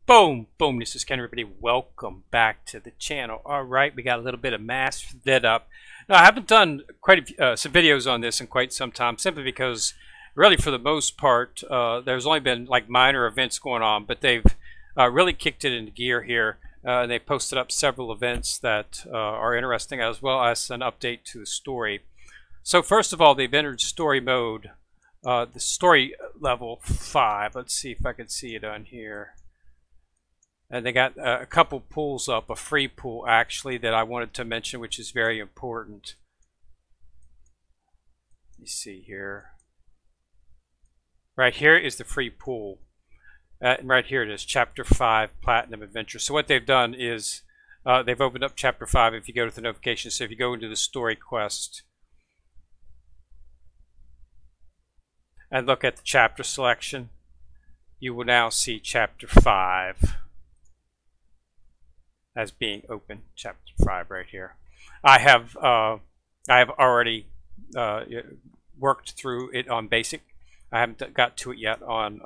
Boom, boom, this is Ken, everybody. Welcome back to the channel. All right, we got a little bit of mass lit up. Now, I haven't done quite some videos on this in quite some time, simply because, really, for the most part, there's only been like minor events going on, but they've really kicked it into gear here. And they posted up several events that are interesting, as well as an update to the story. So, first of all, they've entered story mode, the story level 5. Let's see if I can see it on here. And they got a couple pools up, a free pool actually that I wanted to mention, which is very important. Let me see here. Right here is the free pool. And right here it is, Chapter 5, Platinum Adventure. So what they've done is they've opened up Chapter 5 if you go to the notifications. So if you go into the story quest and look at the chapter selection, you will now see Chapter 5 as being open. Chapter 5 right here. I have already worked through it on basic. I haven't got to it yet on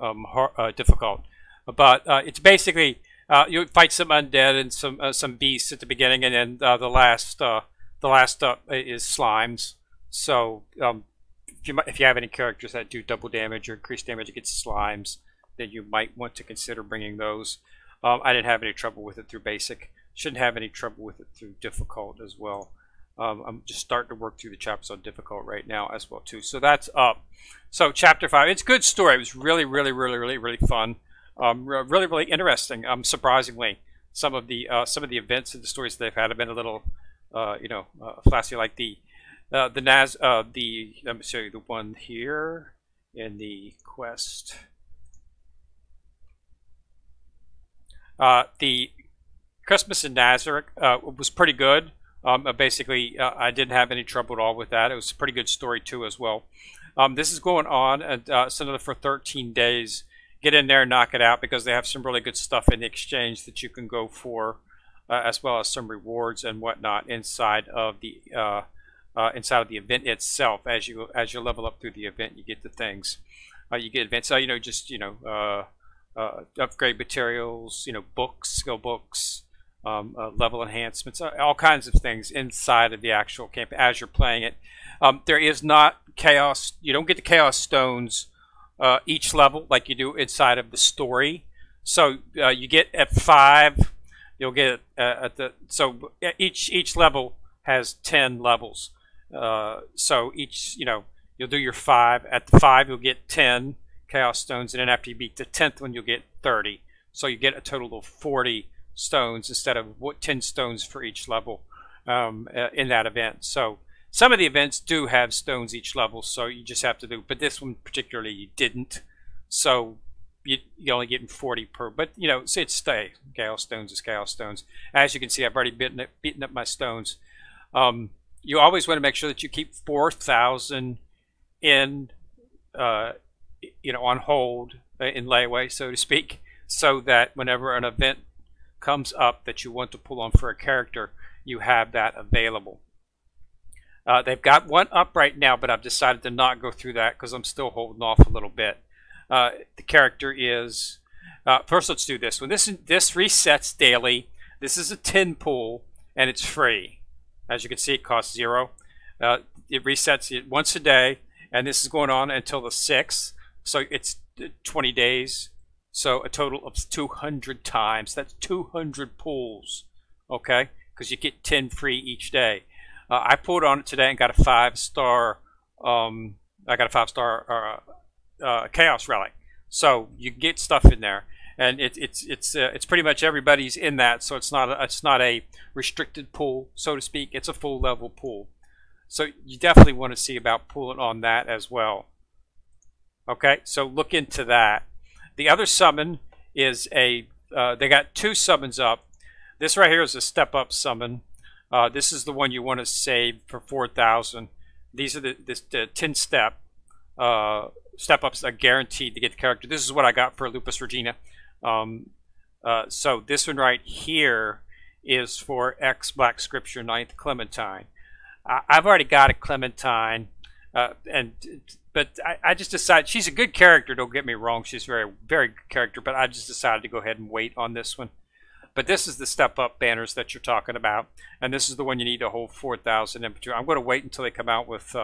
difficult, but it's basically you fight some undead and some beasts at the beginning, and then the last up is slimes. So if you have any characters that do double damage or increased damage against slimes, then you might want to consider bringing those. I didn't have any trouble with it through basic. Shouldn't have any trouble with it through difficult as well. I'm just starting to work through the chapters on difficult right now as well too. So that's up. So Chapter 5, it's a good story. It was really fun. Really interesting. Surprisingly, some of the events and the stories that they've had have been a little, flashy. Like let me show you the one here in the quest. The Christmas in Nazareth was pretty good. Basically, I didn't have any trouble at all with that. It was a pretty good story too as well. This is going on, and it's another for 13 days. Get in there and knock it out, because they have some really good stuff in the exchange that you can go for, as well as some rewards and whatnot inside of the event itself. As you level up through the event, you get the things. You get events. So upgrade materials. Books, skill books. Level enhancements, all kinds of things inside of the actual camp as you're playing it. There is not chaos. You don't get the chaos stones each level like you do inside of the story. So you get at 5. You'll get each level has 10 levels. So each you'll do your 5. At the 5 you'll get 10 chaos stones, and then after you beat the 10th one you'll get 30. So you get a total of 40 stones instead of 10 stones for each level in that event. So some of the events do have stones each level, so you just have to do, but this one particularly you didn't, so you're only getting 40 per, but it's stay. Chaos stones is chaos stones. As you can see, I've already beaten up my stones. You always want to make sure that you keep 4,000 in on hold, in layaway, so to speak, so that whenever an event comes up that you want to pull on for a character, you have that available. They've got one up right now, but I've decided to not go through that because I'm still holding off a little bit. The character is first, let's do this one. This resets daily. This is a 10 pool, and it's free. As you can see, it costs 0. It resets it once a day, and this is going on until the 6th, so it's 20 days. So a total of 200 times. That's 200 pools, okay? Because you get 10 free each day. I pulled on it today and got a 5-star. I got a 5-star Chaos Relic. So you get stuff in there, and it's pretty much everybody's in that. So it's not a restricted pool, so to speak. It's a full level pool. So you definitely want to see about pulling on that as well. Okay, so look into that. The other summon is they got 2 summons up. This right here is a step up summon. This is the one you want to save for 4,000. These are the 10 step ups are guaranteed to get the character. This is what I got for Lupus Regina. So this one right here is for X Black Scripture 9th Clementine. I've already got a Clementine. And but I just decided she's a good character. Don't get me wrong; she's very good character. But I just decided to go ahead and wait on this one. But this is the step up banners that you're talking about, and this is the one you need to hold 4,000 infantry. I'm going to wait until they come out with.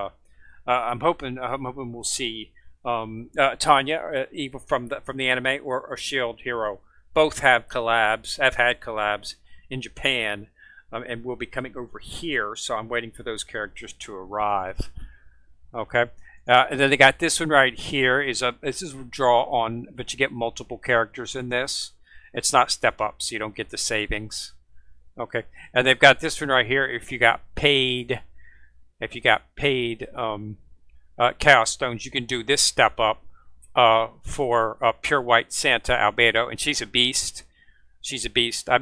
I'm hoping we'll see Tanya, either from the anime or Shield Hero. Both have collabs. Have had collabs in Japan, and will be coming over here. So I'm waiting for those characters to arrive. Okay. And then they got this one right here. This is a draw on, but you get multiple characters in this. It's not step up, so you don't get the savings. Okay. And they've got this one right here. If you got paid Chaos Stones, you can do this step up for Pure White Santa Albedo, and she's a beast. She's a beast. I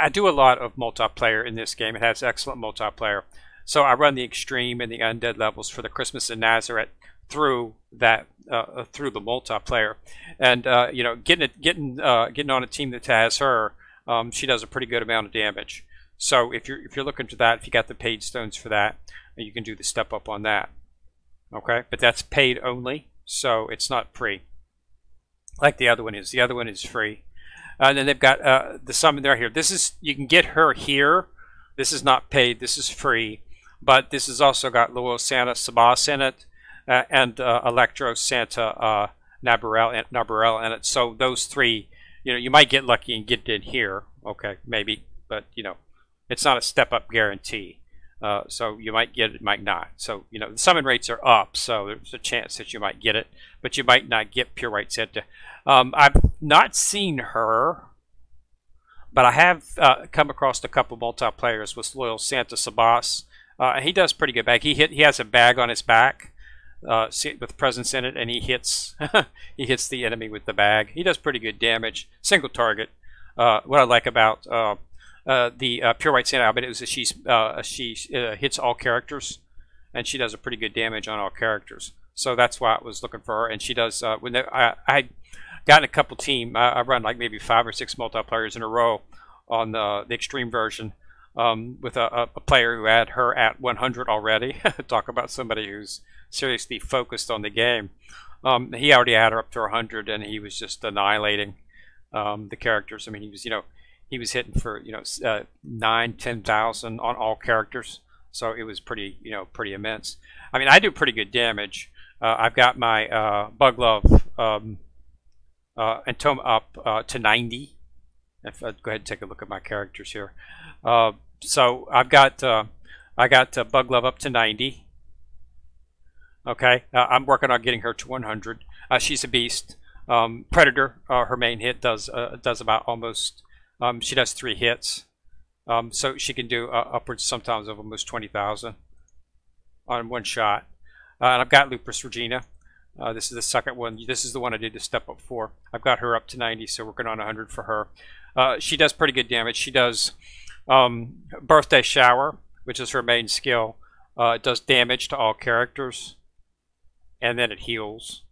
do a lot of multiplayer in this game. It has excellent multiplayer. So I run the extreme and the undead levels for the Christmas in Nazareth through that through the multiplayer, and you know, getting on a team that has her, she does a pretty good amount of damage. So if you're looking to that, if you got the paid stones for that, you can do the step up on that. Okay, but that's paid only, so it's not free like the other one is. The other one is free. And then they've got the summon there here. This is, you can get her here. This is not paid. This is free. But this has also got Loyal Santa Sabas in it, and Electro Santa Nabarel in it. So those three, you know, you might get lucky and get in here. Okay, maybe, but you know, it's not a step up guarantee. So you might get it, might not. So you know, the summon rates are up, so there's a chance that you might get it, but you might not get Pure White Santa. I've not seen her, but I have come across a couple multiplayers with Loyal Santa Sabas. He does pretty good bag. He has a bag on his back with presents in it, and he hits he hits the enemy with the bag. He does pretty good damage, single target. What I like about the Pure White Santa Albert is that she hits all characters, and she does a pretty good damage on all characters. So that's why I was looking for her. And she does. I got in a couple team. I run like maybe 5 or 6 multiplayers in a row on the extreme version. With a player who had her at 100 already. Talk about somebody who's seriously focused on the game. He already had her up to 100, and he was just annihilating the characters. I mean, he was hitting for 9,000-10,000 on all characters. So it was pretty immense. I mean, I do pretty good damage. I've got my Bug Love and Tome up to 90. If I'd go ahead and take a look at my characters here. So I got Bug Love up to 90. Okay, I'm working on getting her to 100. She's a beast. Predator, her main hit does about almost. She does 3 hits. So she can do upwards sometimes of almost 20,000 on one shot. And I've got Lupus Regina. This is the second one. This is the one I did the step up for. I've got her up to 90, so working on 100 for her. She does pretty good damage. She does Birthday Shower, which is her main skill. It does damage to all characters, and then it heals.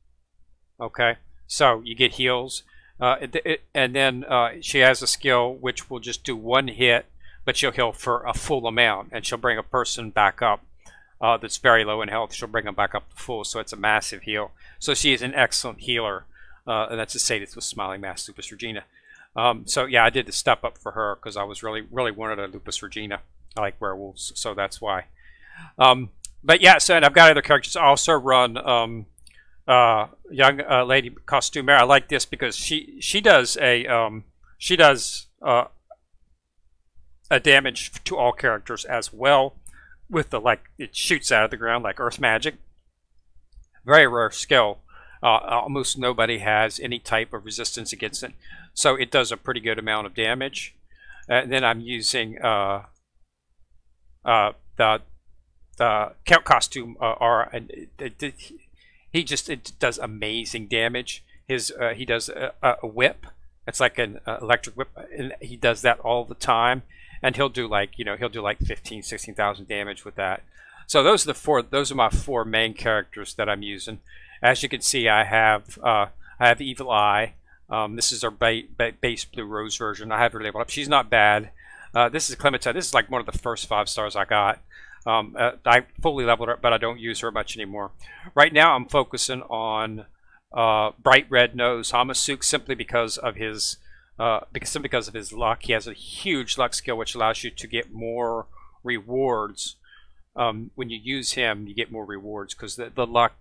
Okay, so you get heals, and then she has a skill which will just do 1 hit, but she'll heal for a full amount, and she'll bring a person back up that's very low in health. She'll bring them back up to full, so it's a massive heal. So she is an excellent healer, and that's to say this with Smiling Mask Lupus Regina. So yeah, I did the step up for her because I was really wanted a Lupus Regina. I like werewolves, so that's why. But yeah, so and I've got other characters. I also run Young Lady Costume. I like this because she does a damage to all characters as well, with the it shoots out of the ground like Earth Magic. Very rare skill. Almost nobody has any type of resistance against it, so it does a pretty good amount of damage. And then I'm using the Count Costume Aura, and it does amazing damage. He does a whip. It's like an electric whip, and he does that all the time. And he'll do like 15,000-16,000 damage with that. So those are my 4 main characters that I'm using. As you can see, I have Evil Eye. This is our base Blue Rose version. I have her labeled up. She's not bad. This is Clementine. This is like one of the first 5 stars I got. I fully leveled her, but I don't use her much anymore. Right now, I'm focusing on Bright Red Nose Hamasuk simply because of his luck. He has a huge luck skill, which allows you to get more rewards. When you use him, you get more rewards because the luck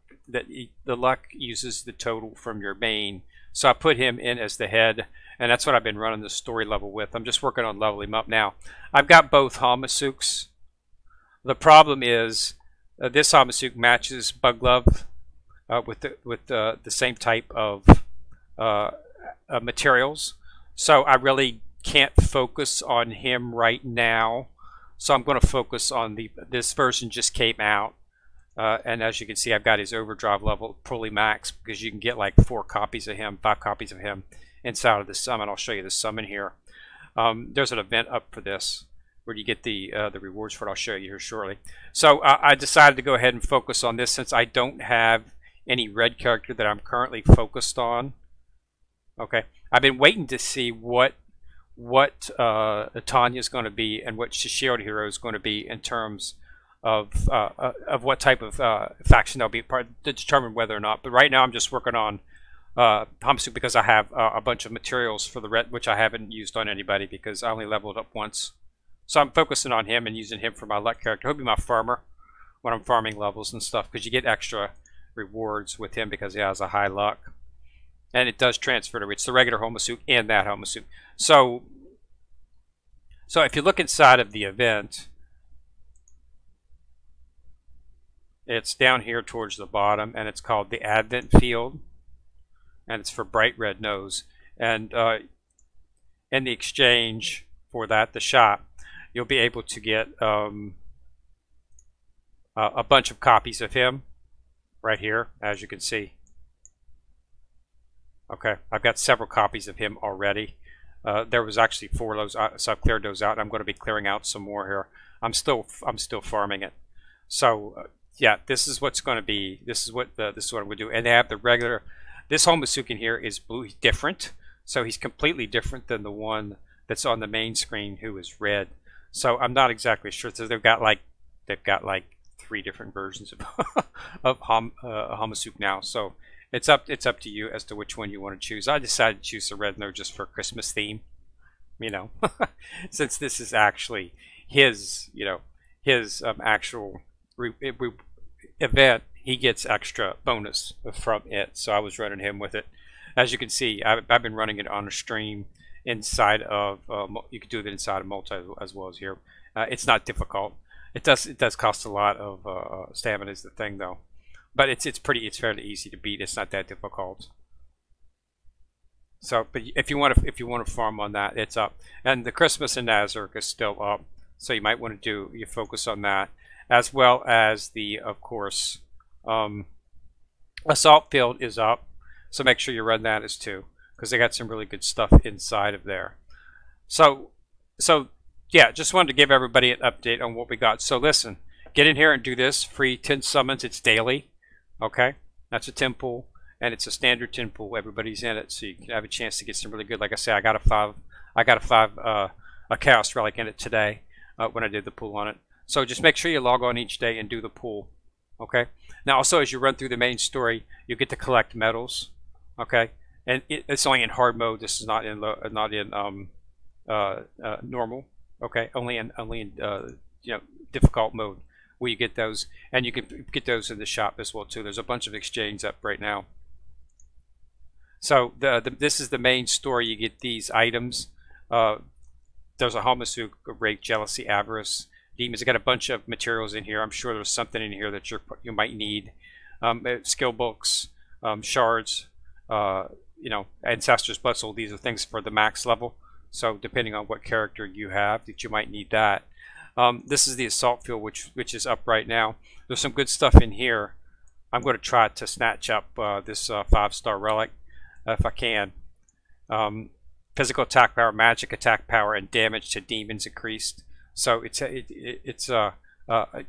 uses the total from your main. So I put him in as the head, and that's what I've been running the story level with. I'm just working on leveling him up now. I've got both Hamasuks. The problem is this Hamasuk matches Bug Love with the same type of materials. So I really can't focus on him right now. So I'm going to focus on this version just came out. And as you can see, I've got his overdrive level fully max because you can get like 4 copies of him, 5 copies of him inside of the summon. I'll show you the summon here. There's an event up for this where you get the rewards for it. I'll show you here shortly. So I decided to go ahead and focus on this since I don't have any red character that I'm currently focused on. Okay, I've been waiting to see what Tanya's going to be and what Shield Hero is going to be in terms of what type of faction they'll be part to determine whether or not. But right now I'm just working on Hamasuk because I have a bunch of materials for the red, which I haven't used on anybody because I only leveled up once. So I'm focusing on him and using him for my luck character. He'll be my farmer when I'm farming levels and stuff because you get extra rewards with him because he has a high luck. And it does transfer to it's the regular Hamasuk and that Hamasuk. So if you look inside of the event, it's down here towards the bottom, and it's called the Advent Field, and it's for Bright Red Nose. And in the exchange for that, the shop, you'll be able to get a bunch of copies of him right here, as you can see. Okay, I've got several copies of him already. There was actually 4 of those, so I've cleared those out. I'm going to be clearing out some more here. I'm still farming it. So yeah, this is what's going to be. This is what I'm going to do. And they have the regular. This Hamasuk in here is blue. He's different. So he's completely different than the one that's on the main screen, who is red. So I'm not exactly sure. So they've got like 3 different versions of Hamasuk now. So it's up to you as to which one you want to choose. I decided to choose the red nose just for Christmas theme, you know, since this is actually his, his actual event. He gets extra bonus from it, so I was running him with it. As you can see, I've been running it on a stream inside of. You can do that inside of multi as well as here. It's not difficult. It does cost a lot of stamina is the thing though. But it's fairly easy to beat. It's not that difficult. So, but if you want to farm on that, it's up. And the Christmas in Nazareth is still up. So you might want to focus on that, as well as the, of course, Assault Field is up. So make sure you run that as too, because they got some really good stuff inside of there. So yeah, just wanted to give everybody an update on what we got. So listen, get in here and do this free 10 summons. It's daily. Okay, that's a 10 pool, and it's a standard 10 pool. Everybody's in it, so you can have a chance to get some really good. Like I say, I got a 5 a Chaos Relic in it today when I did the pool on it. So just make sure you log on each day and do the pool. Okay. Now also, as you run through the main story, you get to collect medals. Okay, and it's only in hard mode. This is not in normal. Okay, only in difficult mode, where you get those, and you can get those in the shop as well too. There's a bunch of exchange up right now. So this is the main story. You get these items. There's a Hamasuk, Rage, Jealousy, Avarice, Demons. I got a bunch of materials in here. I'm sure there's something in here that you might need. Skill books, shards, Ancestor's Blood Soul. These are things for the max level. So depending on what character you have, that you might need that. This is the Assault Field, which is up right now. There's some good stuff in here. I'm going to try to snatch up this 5-star relic if I can. Physical attack power, magic attack power, and damage to demons increased. So it's a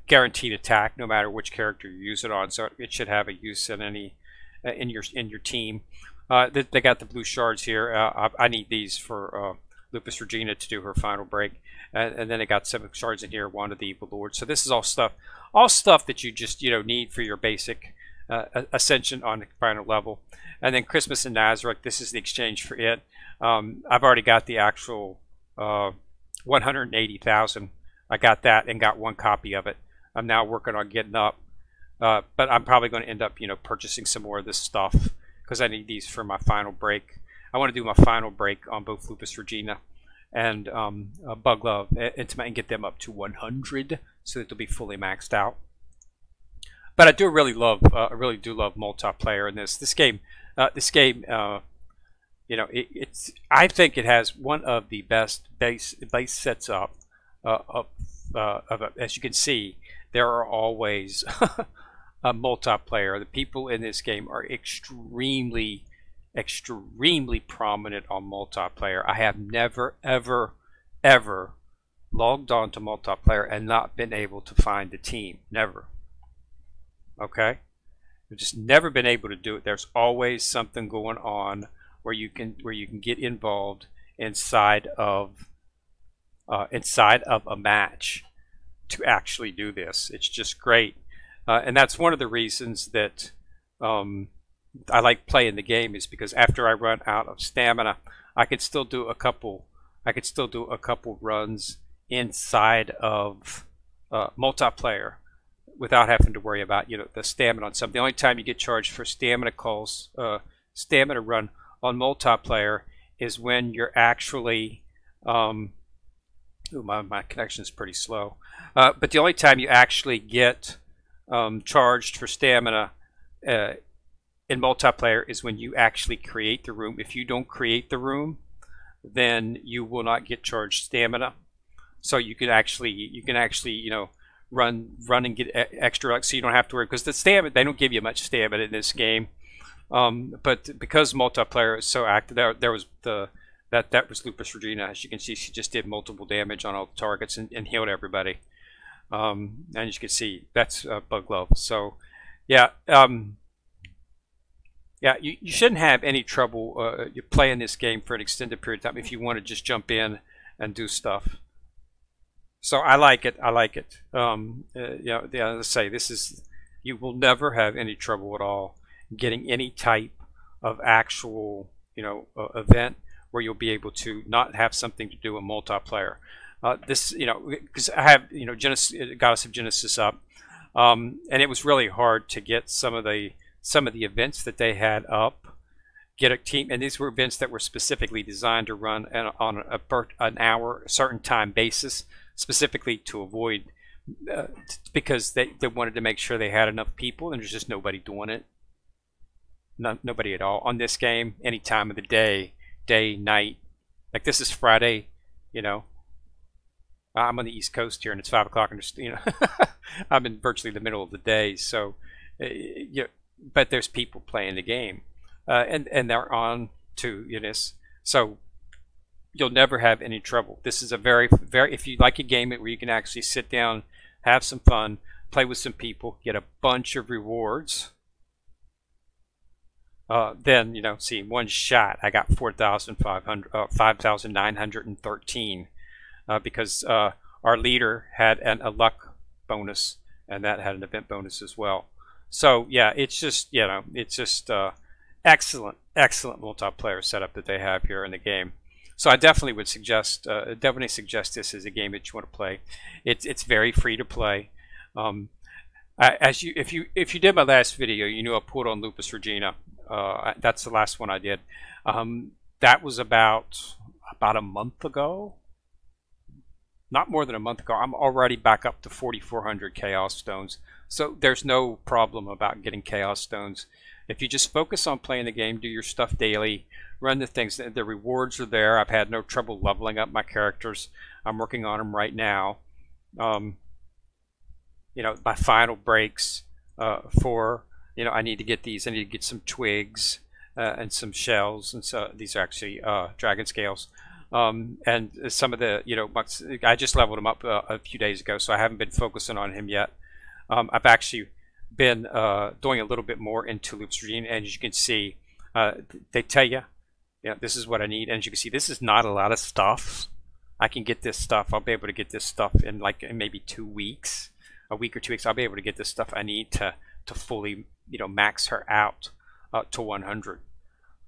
guaranteed attack no matter which character you use it on. So it should have a use in in your team. They got the blue shards here. I need these for Lupus Regina to do her final break, and then it got 7 shards in here, Wand of the Evil Lord. So this is all stuff that you just need for your basic ascension on the final level. And then Christmas in Nazareth, this is the exchange for it. I've already got the actual 180,000. I got that and got 1 copy of it. I'm now working on getting up, but I'm probably going to end up purchasing some more of this stuff because I need these for my final break. I want to do my final break on both Lupus Regina and Bug Love and get them up to 100 so that they'll be fully maxed out. But I do really love, multiplayer in this game. I think it has one of the best base sets up as you can see, there are always a multiplayer. The people in this game are extremely prominent on multiplayer. I have never ever logged on to multiplayer and not been able to find the team. Never. Okay? I've just never been able to do it. There's always something going on where you can get involved inside of a match to actually do this. It's just great, and that's one of the reasons that I like playing the game, is because after I run out of stamina, I could still do a couple runs inside of multiplayer without having to worry about the stamina on something. The only time you get charged for stamina calls, stamina run on multiplayer is when you're actually ooh, my connection is pretty slow. But the only time you actually get charged for stamina in multiplayer is when you actually create the room. If you don't create the room, then you will not get charged stamina. So you can actually run and get extra, so you don't have to worry, because the stamina, they don't give you much stamina in this game. But because multiplayer is so active, there was that was Lupus Regina. As you can see, she just did multiple damage on all the targets and healed everybody. And as you can see, that's Bug Love. So yeah, you shouldn't have any trouble playing this game for an extended period of time if you want to just jump in and do stuff. So I like it. Let's say you will never have any trouble at all getting any type of actual event where you'll be able to not have something to do with multiplayer. Because I have Goddess of Genesis up, and it was really hard to get some of the events that they had up. Get a team, and these were events that were specifically designed to run on an hour, a certain time basis, specifically to avoid because they wanted to make sure they had enough people, and there's just nobody doing it. Nobody at all on this game, any time of the day, night. Like this is Friday, I'm on the East Coast here, and it's 5 o'clock, and I'm in virtually the middle of the day. So, but there's people playing the game, and they're on to this. So you'll never have any trouble. This is a very if you like a game where you can actually sit down, have some fun, play with some people, get a bunch of rewards. Then see, one shot I got 5,913 because our leader had a luck bonus, and that had an event bonus as well. So yeah, it's just excellent multiplayer setup that they have here in the game. So I definitely would suggest this as a game that you want to play. It's very free to play. If you did my last video, I put on Lupus Regina. That's the last one I did. That was about a month ago. Not more than a month ago. I'm already back up to 4,400 Chaos Stones. So there's no problem about getting Chaos Stones. If you just focus on playing the game, do your stuff daily, run the things, the rewards are there. I've had no trouble leveling up my characters. I'm working on them right now. My final breaks for, I need to get these. I need to get some twigs and some shells, and so these are actually dragon scales. And some of the, I just leveled him up a few days ago, so I haven't been focusing on him yet. I've actually been doing a little bit more into Lupus Regina, and as you can see, they tell you Yeah, this is what I need. And as you can see, this is not a lot of stuff. I can get this stuff. I'll be able to get this stuff in like in maybe 2 weeks, a week or 2 weeks. I'll be able to get this stuff I need to fully, max her out to 100.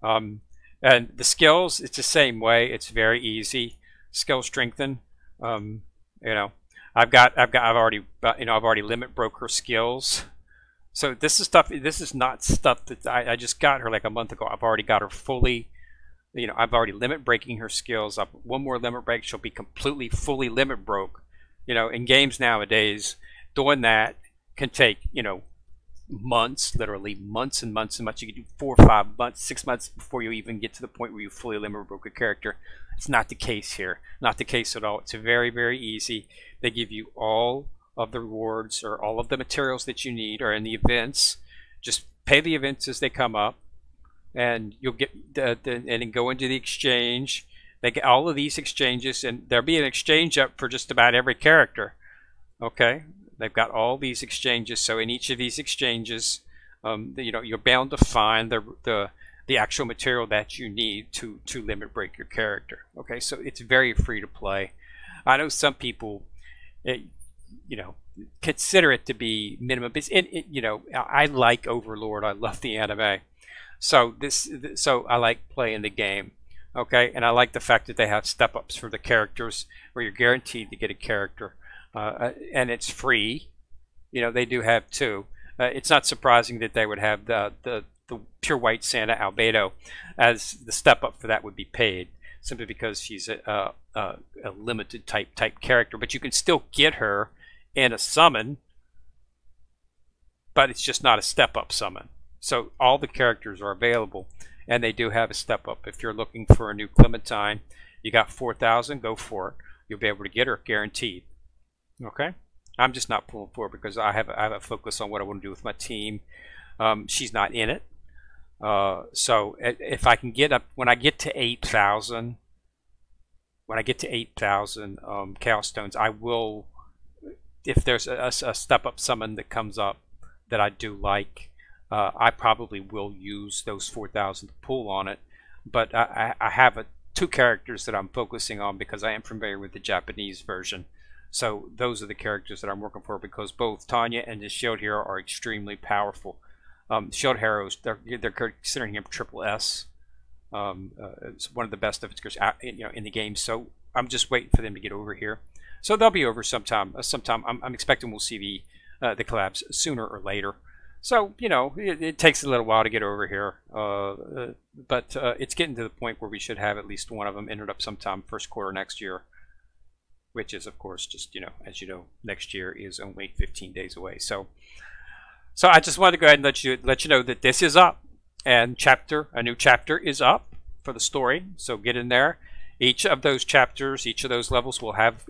And the skills, it's the same way. It's very easy. Skill strengthen. Um, you know, I've already limit broke her skills. So this is stuff. This is not stuff that I just got her like a month ago. I've already got her fully. I've already limit breaking her skills up. One more limit break, she'll be fully limit broke. In games nowadays, doing that can take, months, literally months and months and months. You can do 4 or 5 months, 6 months before you even get to the point where you fully limit broke a character. It's not the case here. Not the case at all. It's very, very easy. They give you all of the rewards or all of the materials that you need or in the events. Just pay the events as they come up, and you'll get and then go into the exchange. They get all of these exchanges, and there'll be an exchange up for just about every character. Okay, they've got all these exchanges. So in each of these exchanges, you're bound to find the actual material that you need to limit break your character. Okay, so it's very free to play. I know some people, consider it to be minimum. I like Overlord. I love the anime. So I like playing the game, okay, and I like the fact that they have step ups for the characters, where you're guaranteed to get a character, and it's free. They do have 2. It's not surprising that they would have the pure white Santa Albedo, as the step up for that would be paid, simply because she's a limited type character. But you can still get her in a summon, but it's just not a step up summon. So all the characters are available, and they do have a step up. If you're looking for a new Clementine, you got 4,000, go for it. You'll be able to get her guaranteed. Okay, I'm just not pulling for it because I have a focus on what I want to do with my team. She's not in it, so if I can get up when I get to 8,000, Chaos Stones, I will. If there's a step up summon that comes up that I do like, I probably will use those 4,000 to pull on it. But I have 2 characters that I'm focusing on because I am familiar with the Japanese version. So those are the characters that I'm working for, because both Tanya and the Shield Hero are extremely powerful. Shield Heroes, they're considering him triple S. It's one of the best of its in the game. So I'm just waiting for them to get over here. So they'll be over sometime. I'm expecting we'll see the collabs sooner or later. So it takes a little while to get over here, but it's getting to the point where we should have at least one of them entered up sometime first quarter next year, which is of course just as you know, next year is only 15 days away. So I just wanted to go ahead and let you know that this is up, and a new chapter is up for the story. So get in there. Each of those chapters, each of those levels will have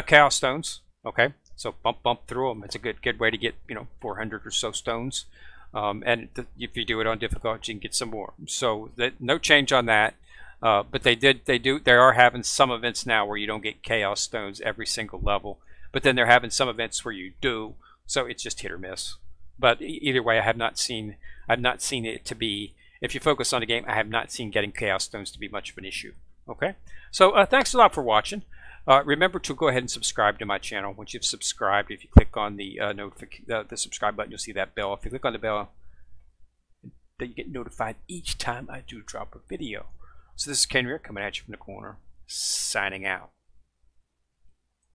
Chaos Stones. Okay. So bump through them. It's a good way to get 400 or so stones, and if you do it on difficult, you can get some more. So no change on that. But they are having some events now where you don't get Chaos Stones every single level, but then they're having some events where you do. So it's just hit or miss. But either way, I've not seen it to be. If you focus on the game, I have not seen getting Chaos Stones to be much of an issue. Okay. So thanks a lot for watching. Remember to go ahead and subscribe to my channel. Once you've subscribed, if you click on the subscribe button, you'll see that bell. If you click on the bell, then you get notified each time I do drop a video. So this is Ken Rear coming at you from the corner, signing out.